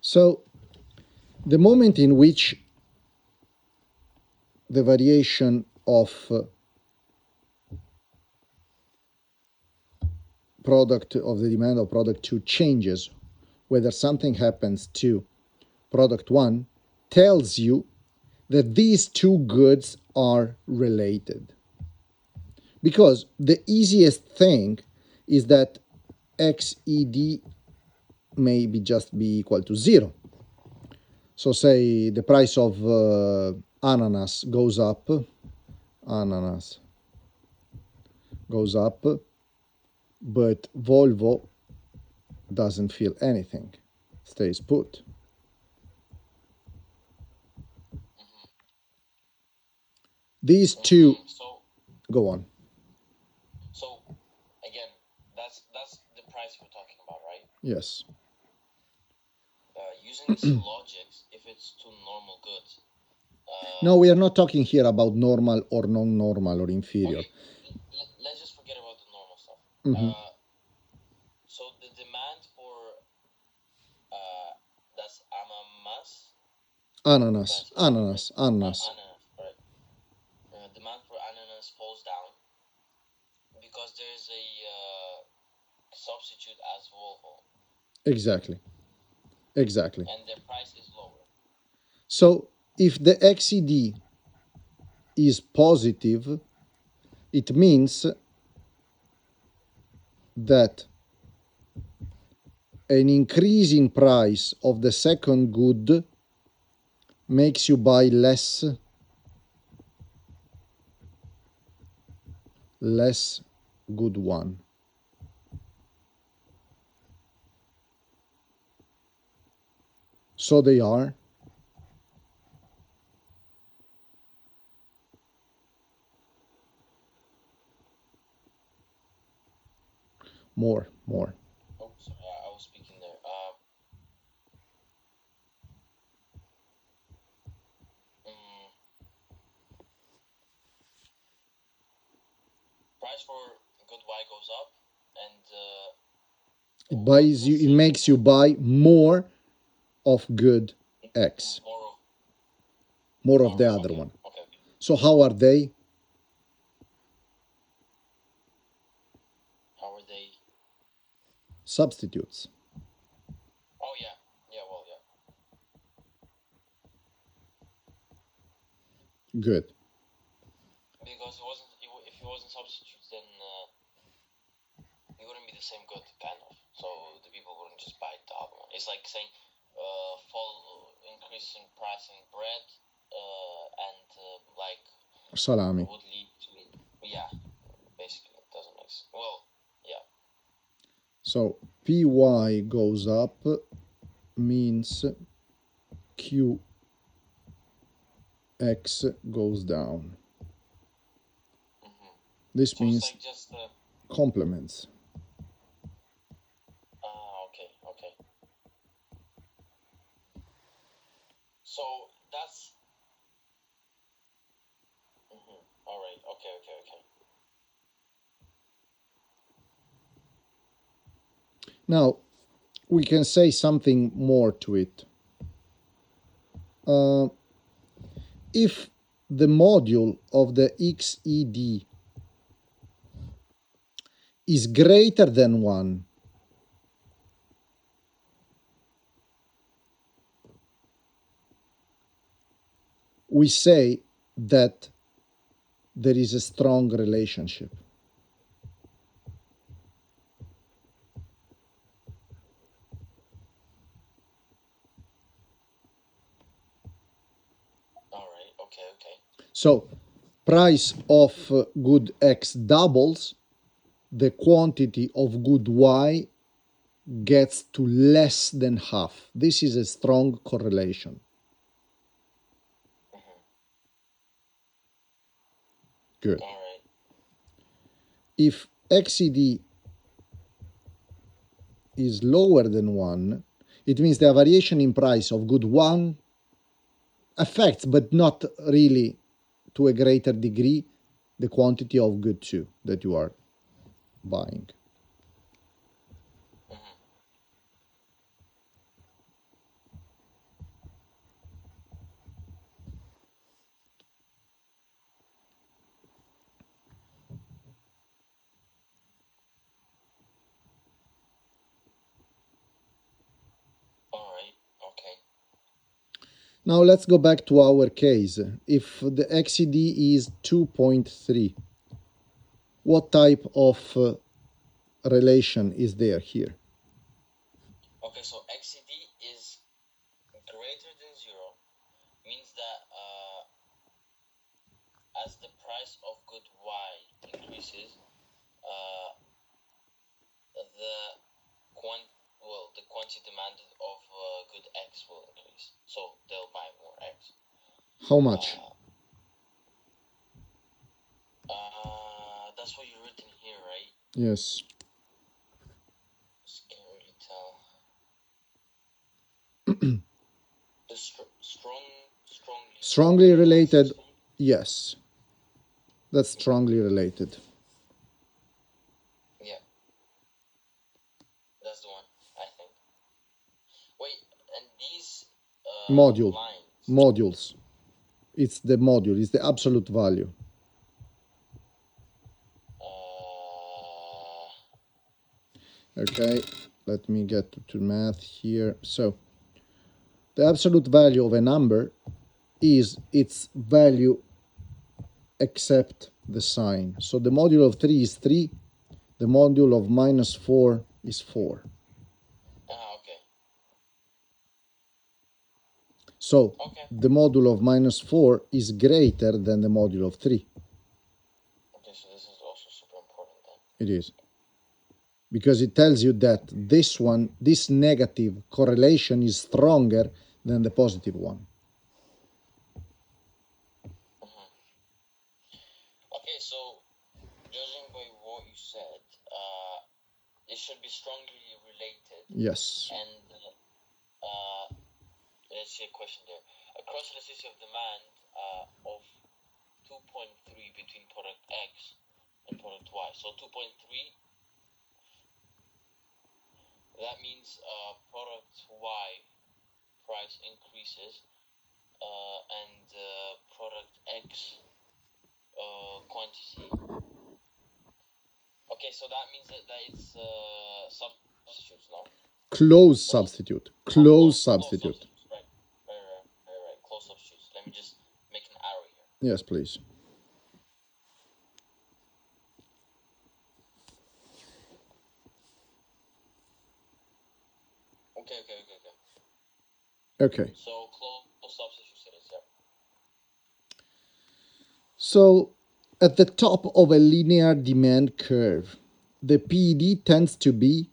So the moment in which the variation of product of the demand of product 2 changes, whether something happens to product 1, tells you that these two goods are related. Because the easiest thing is that XED maybe just be equal to 0. So say the price of ananas goes up, but Volvo doesn't feel anything, stays put. These two go on. So again, that's the price we're talking about, right? Yes. Using this logic, if it's two normal goods. No, we are not talking here about normal or non-normal or inferior. Okay. Let's just forget about the normal stuff. So the demand for that's ananas, right? Demand for ananas falls down because there's a substitute as Volvo. Exactly. And their price is lower. So if the XED is positive, it means that an increase in price of the second good makes you buy less good one. So they are more. Oh, sorry, I was speaking there. Price for good Y goes up, and it makes you buy more of good X. More of the other one. Okay. So how are they? How are they? Substitutes. Oh yeah. Yeah. Well, yeah. Good. Because if it wasn't substitutes, then it wouldn't be the same good, kind of. So the people wouldn't just buy the other one. It's like saying increase in price in bread and like salami would lead to, yeah, basically it doesn't make sense. Well, yeah. So PY goes up means QX goes down. This so means it's like just complements. Okay. So that's all right. Okay. Now we can say something more to it. If the module of the XED is greater than 1, we say that there is a strong relationship. All right. Okay. So price of good X doubles, the quantity of good Y gets to less than half. This is a strong correlation. Good. All right. If XED is lower than 1, it means the variation in price of good 1 affects, but not really to a greater degree, the quantity of good 2 that you are buying. Now let's go back to our case. If the XED is 2.3, what type of relation is there here? Okay, so XED is greater than 0, means that as the price of good Y increases, the quantity demanded of good X will increase. So they'll buy more X. How much? That's what you've written here, right? Yes. Just can't really tell. The Strongly related. Yes. That's strongly related. Yeah. That's the one, I think. Wait, and these Modules. It's the module, it's the absolute value. Okay, let me get to math here. So the absolute value of a number is its value except the sign. So the module of 3 is 3, the module of minus 4 is 4. Okay. So the module of minus 4 is greater than the module of 3. Okay, so this is also super important then. It is. Because it tells you that this negative correlation is stronger than the positive one. Okay, so judging by what you said, it should be strongly related. Yes. And let's see a question there. A cross elasticity of demand of 2.3 between product X and product Y. So 2.3, that means product Y price increases and product X quantity. Okay, so that means that it's substitutes, no? Close substitute. Close substitute. Right. Close substitutes. Let me just make an arrow here. Yes, please. Okay. So close substitutes it is, yeah. So at the top of a linear demand curve, the PED tends to be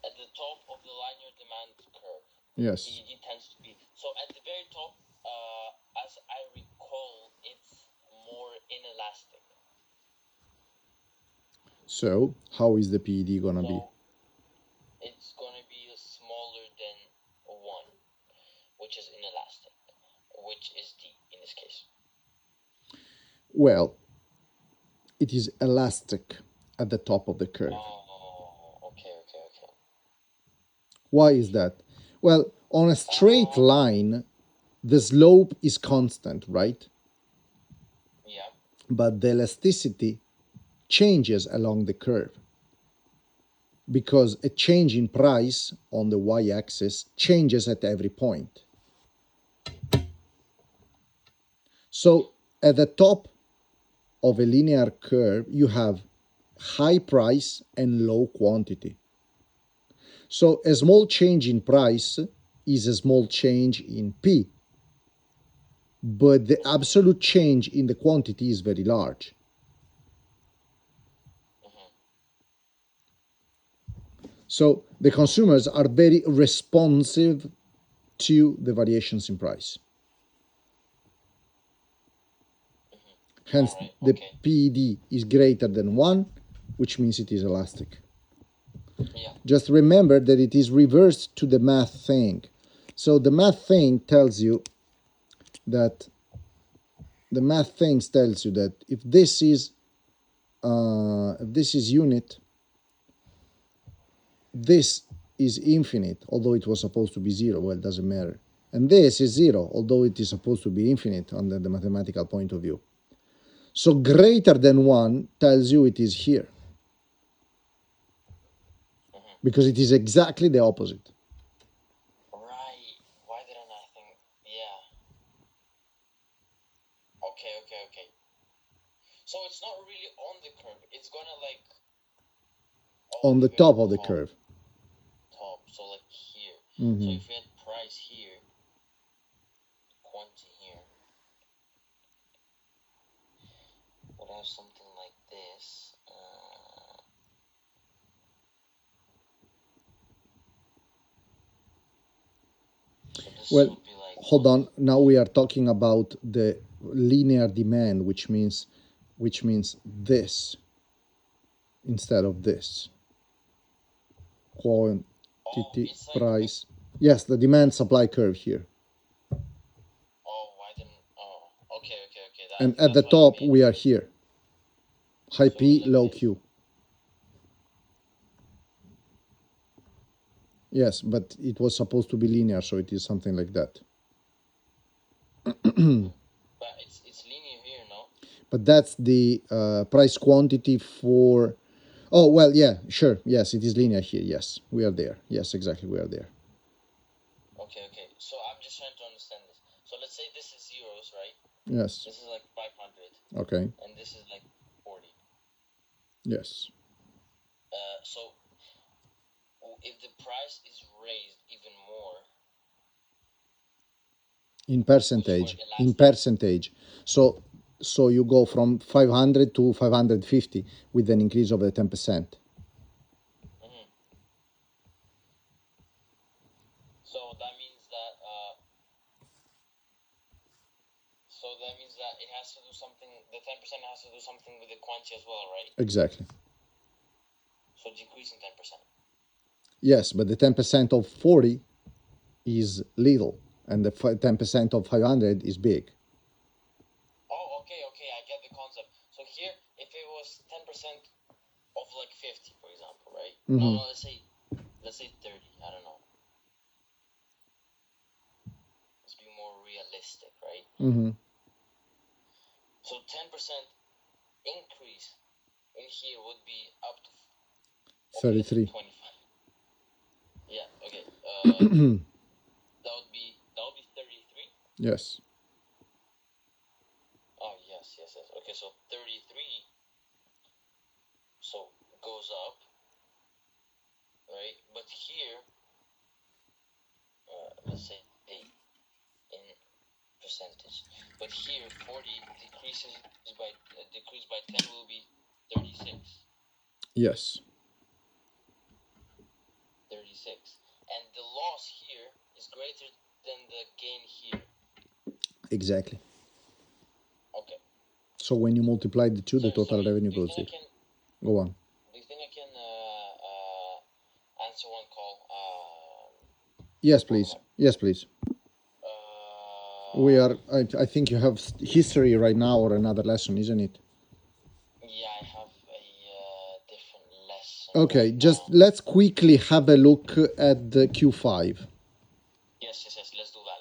at the top of the linear demand curve. Yes. PED tends to be. So at the very top, as I recall, it's more inelastic. So how is the PED gonna be? It's gonna be smaller than 1, which is inelastic, which is D in this case. Well, it is elastic at the top of the curve. Oh, okay. Why is that? Well, on a straight line, the slope is constant, right? Yeah. But the elasticity changes along the curve because a change in price on the y-axis changes at every point. So at the top of a linear curve, you have high price and low quantity. So a small change in price is a small change in P, but the absolute change in the quantity is very large. So the consumers are very responsive to the variations in price. Hence, the PED is greater than 1, which means it is elastic. Yeah. Just remember that it is reversed to the math thing. So the math thing tells you that if this is unit, this is infinite, although it was supposed to be 0. Well, it doesn't matter. And this is 0, although it is supposed to be infinite under the mathematical point of view. So greater than 1 tells you it is here. Because it is exactly the opposite. Right. Why didn't I think? Yeah. Okay. So it's not really on the curve. It's gonna like On the if you're top at of the curve. Top. So like here. Mhm. So if we had price here, quantity here, would have something like this. So this Well, would be like. hold on. Now we are talking about the linear demand, which means this instead of this. Quantity, It's like price. Yes, the demand supply curve here. why didn't? Okay. And That's at the what you top, mean. we are here. High So P, like low this. Q. Yes, but it was supposed to be linear, so it is something like that. But it's linear here, no? But that's the price quantity for. Oh, well, yeah, sure. Yes, it is linear here. Yes, we are there. Yes, exactly, we are there. Okay. So I'm just trying to understand this. So let's say this is zeros, right? Yes. This is like 500. Okay. And this is like 40. Yes. So if the price is raised even more, In percentage. So you go from 500 to 550 with an increase of the 10%. so that means that it has to do something. The 10% has to do something with the quantity as well, right? Exactly. So decreasing 10%. Yes, but the 10% of 40 is little, and the 10% of 500 is big. Oh, okay. I get the concept. So here, if it was 10% of like 50, for example, right? No, let's say 30. I don't know. Let's be more realistic, right? So 10% increase in here would be up to 33. 25. Yeah. Okay. That would be 33. Yes. Oh yes. Okay, so 33. So goes up, right? But here, let's say in percentage. But here, 40 decreased by 10 will be 36. Yes. 36. And the loss here is greater than the gain here. Exactly. Okay. So when you multiply the two, the total revenue Do you goes think zero. Go on. Do you think I can answer one call? Yes, please. Yes, please. We are. I think you have history right now or another lesson, isn't it? Yeah, I have a different lesson. Okay, right just now. let's quickly have a look at the Q5. Yes. Let's do that.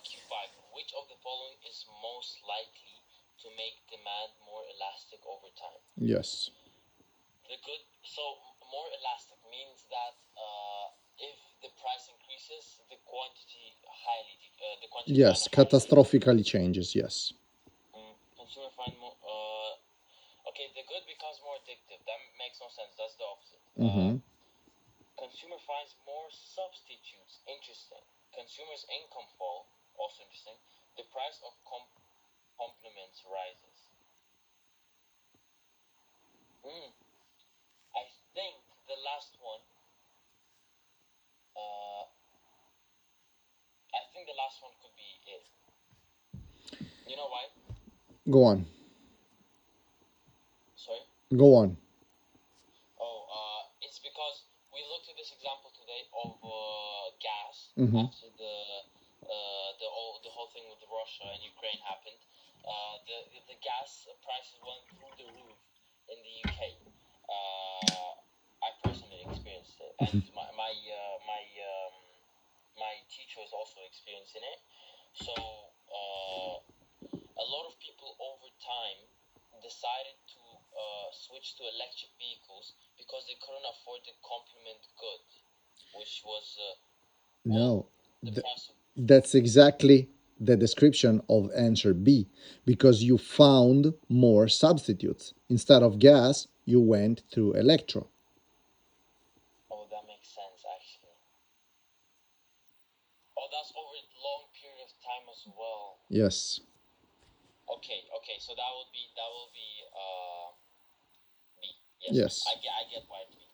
Q5. Which of the following is most likely to make demand more elastic over time? Yes. So more elastic means that if the price increases, the quantity Yes, catastrophically changes. Yes. Consumer find more. Okay, the good becomes more addictive. That makes no sense. That's the opposite. Consumer finds more substitutes. Interesting. Consumers' income fall. Also interesting. The price of complements rises. I think the last one. I think the last one could be it. You know why? Go on. Sorry? Go on. It's because we looked at this example today of gas after the whole thing with Russia and Ukraine happened. The gas prices went through the roof in the UK. I personally experienced it, and my teacher was also experiencing it. So a lot of people over time decided to switch to electric vehicles because they couldn't afford the complement good, which was No, the th- price of. that's exactly the description of answer B, because you found more substitutes. Instead of gas, you went through electro. Oh, that makes sense actually. Oh, that's over a long period of time as well. Yes. Okay, so that will be B. Yes, Yes. I get why it's B.